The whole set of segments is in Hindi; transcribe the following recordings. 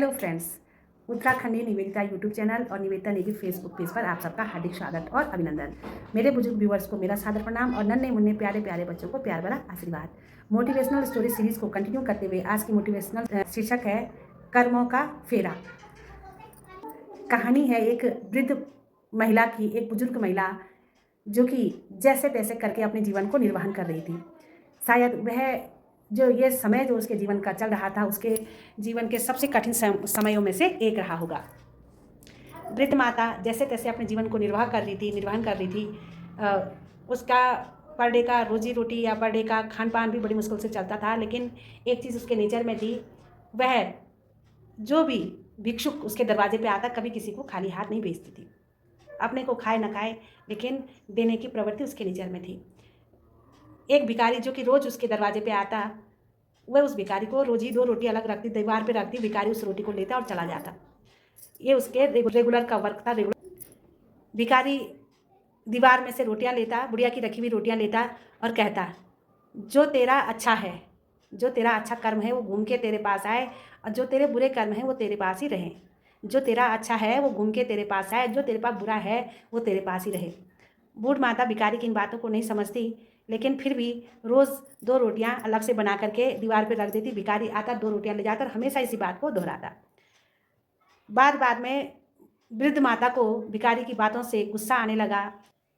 Hello friends, Uttarakhandi Nivedita YouTube channel और निवेदिता नेगी फेसबुक पेज पर आप सबका हार्दिक स्वागत और अभिनंदन। मेरे बुजुर्ग व्यूवर्स को मेरा सादर प्रणाम और नन्हे मुन्ने प्यारे प्यारे बच्चों को प्यार भरा आशीर्वाद। मोटिवेशनल स्टोरी सीरीज को कंटिन्यू करते हुए आज की मोटिवेशनल शीर्षक है कर्मों का फेरा। कहानी है एक वृद्ध महिला की, एक बुजुर्ग महिला जो कि जैसे तैसे करके अपने जीवन को निर्वहन कर रही थी। शायद वह जो ये समय जो उसके जीवन का चल रहा था, उसके जीवन के सबसे कठिन समयों में से एक रहा होगा। वृद्ध माता जैसे तैसे अपने जीवन को निर्वाहन कर रही थी। उसका पर डे का रोजी रोटी या पर डे का खान पान भी बड़ी मुश्किल से चलता था, लेकिन एक चीज़ उसके नेचर में थी, वह जो भी भिक्षुक उसके दरवाजे पे आता कभी किसी को खाली हाथ नहीं भेजती थी। अपने को खाए न खाए, लेकिन देने की प्रवृत्ति उसके नेचर में थी। एक भिखारी जो कि रोज़ उसके दरवाजे पे आता, वह उस भिखारी को रोज़ ही 2 रोटी अलग रखती, दीवार पे रखती, भिखारी उस रोटी को लेता और चला जाता। ये उसके रेगुलर का वर्क था। भिखारी दीवार में से रोटियां लेता, बुढ़िया की रखी हुई रोटियां लेता और कहता, जो तेरा अच्छा है, जो तेरा अच्छा कर्म है वो घूम के तेरे पास आए, और जो तेरे बुरे कर्म हैं वो तेरे पास ही रहे। जो तेरा अच्छा है वो घूम के तेरे पास आए, जो तेरे पास बुरा है वो तेरे पास ही रहे। बूढ़ माता भिखारी की इन बातों को नहीं समझती, लेकिन फिर भी रोज़ 2 रोटियां अलग से बना करके दीवार पे रख देती। भिखारी आता, 2 रोटियां ले जाता और हमेशा इसी बात को दोहराता। बाद में वृद्ध माता को भिखारी की बातों से गुस्सा आने लगा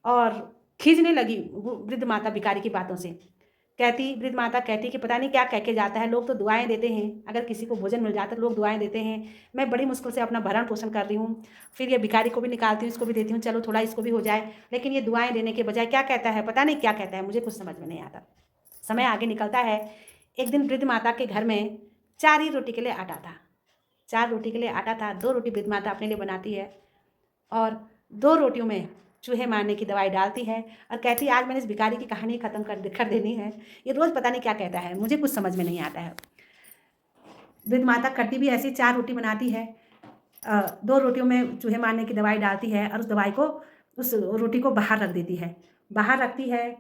और खींचने लगी वृद्ध माता भिखारी की बातों से। वृद्ध माता कहती कि पता नहीं क्या कह के जाता है, लोग तो दुआएं देते हैं, अगर किसी को भोजन मिल जाता है लोग दुआएं देते हैं, मैं बड़ी मुश्किल से अपना भरण पोषण कर रही हूँ, फिर ये भिखारी को भी निकालती हूँ, इसको भी देती हूँ, चलो थोड़ा इसको भी हो जाए, लेकिन ये दुआएं देने के बजाय क्या कहता है, पता नहीं क्या कहता है, मुझे कुछ समझ में नहीं आता। समय आगे निकलता है। एक दिन वृद्ध माता के घर में 4 ही रोटी के लिए आटा था। 4 रोटी के लिए आटा था। 2 रोटी वृद्ध माता अपने लिए बनाती है और 2 रोटियों में चूहे मारने की दवाई डालती है और कहती है, आज मैंने इस भिखारी की कहानी ख़त्म कर देनी है, ये रोज़ पता नहीं क्या कहता है, मुझे कुछ समझ में नहीं आता है। वृद्ध माता करती भी ऐसी, 4 रोटी बनाती है, 2 रोटियों में चूहे मारने की दवाई डालती है और उस दवाई को, उस रोटी को बाहर रख देती है। बाहर रखती है।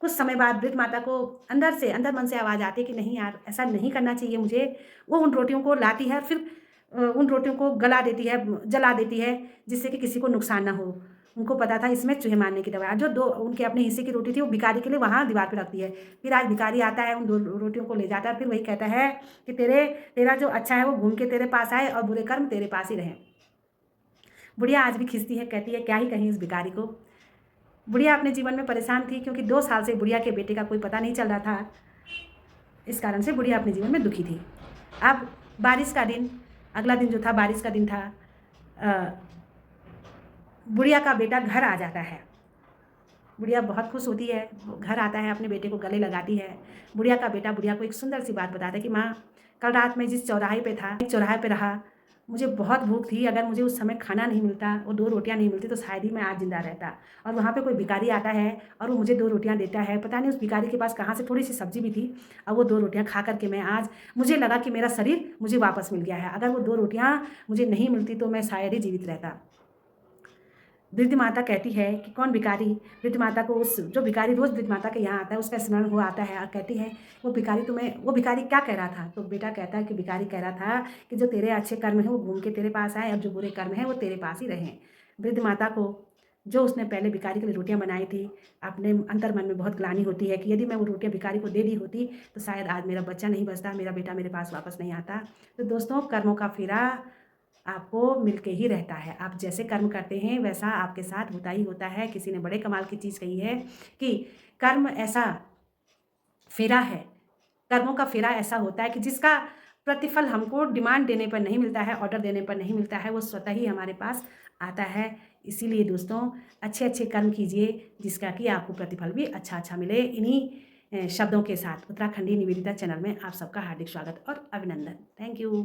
कुछ समय बाद वृद्ध माता को अंदर मन से आवाज़ आती है कि नहीं यार, ऐसा नहीं करना चाहिए मुझे। वो उन रोटियों को लाती है, फिर उन रोटियों को गला देती है, जला देती है, जिससे कि किसी को नुकसान ना हो। उनको पता था इसमें चूहे मारने की दवाई, जो 2 उनके अपने हिस्से की रोटी थी वो भिखारी के लिए वहाँ दीवार पे रखती है। फिर आज भिखारी आता है, उन 2 रोटियों को ले जाता है, फिर वही कहता है कि तेरा जो अच्छा है वो घूम के तेरे पास आए और बुरे कर्म तेरे पास ही रहें। बुढ़िया आज भी खिंचती है, कहती है क्या ही कहीं इस भिखारी को। बुढ़िया अपने जीवन में परेशान थी, क्योंकि 2 साल से बुढ़िया के बेटे का कोई पता नहीं चल रहा था। इस कारण से बुढ़िया अपने जीवन में दुखी थी। अब बारिश का दिन, अगला दिन जो था बारिश का दिन था। बुढ़िया का बेटा घर आ जाता है। बुढ़िया बहुत खुश होती है, घर आता है, अपने बेटे को गले लगाती है। बुढ़िया का बेटा बुढ़िया को एक सुंदर सी बात बताता है कि माँ, कल रात में जिस चौराहे पे था, एक चौराहे पे रहा, मुझे बहुत भूख थी, अगर मुझे उस समय खाना नहीं मिलता, वो 2 रोटियां नहीं मिलती, तो शायद ही मैं आज जिंदा रहता। और वहाँ पे कोई भिखारी आता है और वो मुझे 2 रोटियां देता है। पता नहीं उस भिखारी के पास कहाँ से थोड़ी सी सब्जी भी थी, और वो 2 रोटियां खा करके मैं आज, मुझे लगा कि मेरा शरीर मुझे वापस मिल गया है। अगर वो 2 रोटियां मुझे नहीं मिलती तो मैं शायद ही जीवित रहता। वृद्ध माता कहती है कि कौन भिखारी। वृद्ध माता को उस जो भिखारी रोज़ वृद्ध माता के यहाँ आता है उसका स्मरण हुआ आता है और कहती है, वो भिखारी क्या कह रहा था। तो बेटा कहता है कि भिखारी कह रहा था कि जो तेरे अच्छे कर्म हैं वो घूम के तेरे पास आए और जो बुरे कर्म हैं वो तेरे पास ही रहें। वृद्ध माता को जो उसने पहले भिखारी के लिए रोटियां बनाई थी, अपने अंतर मन में बहुत ग्लानि होती है कि यदि मैं वो रोटियां भिखारी को दे दी होती तो शायद आज मेरा बच्चा नहीं बचता, मेरा बेटा मेरे पास वापस नहीं आता। तो दोस्तों, कर्मों का फेरा आपको मिलके ही रहता है। आप जैसे कर्म करते हैं वैसा आपके साथ होता ही होता है। किसी ने बड़े कमाल की चीज़ कही है कि कर्म ऐसा फेरा है, कर्मों का फेरा ऐसा होता है कि जिसका प्रतिफल हमको डिमांड देने पर नहीं मिलता है, ऑर्डर देने पर नहीं मिलता है, वो स्वतः ही हमारे पास आता है। इसीलिए दोस्तों, अच्छे अच्छे कर्म कीजिए जिसका कि आपको प्रतिफल भी अच्छा अच्छा मिले। इन्हीं शब्दों के साथ उत्तराखंडी निवेदिता चैनल में आप सबका हार्दिक स्वागत और अभिनंदन। Thank you.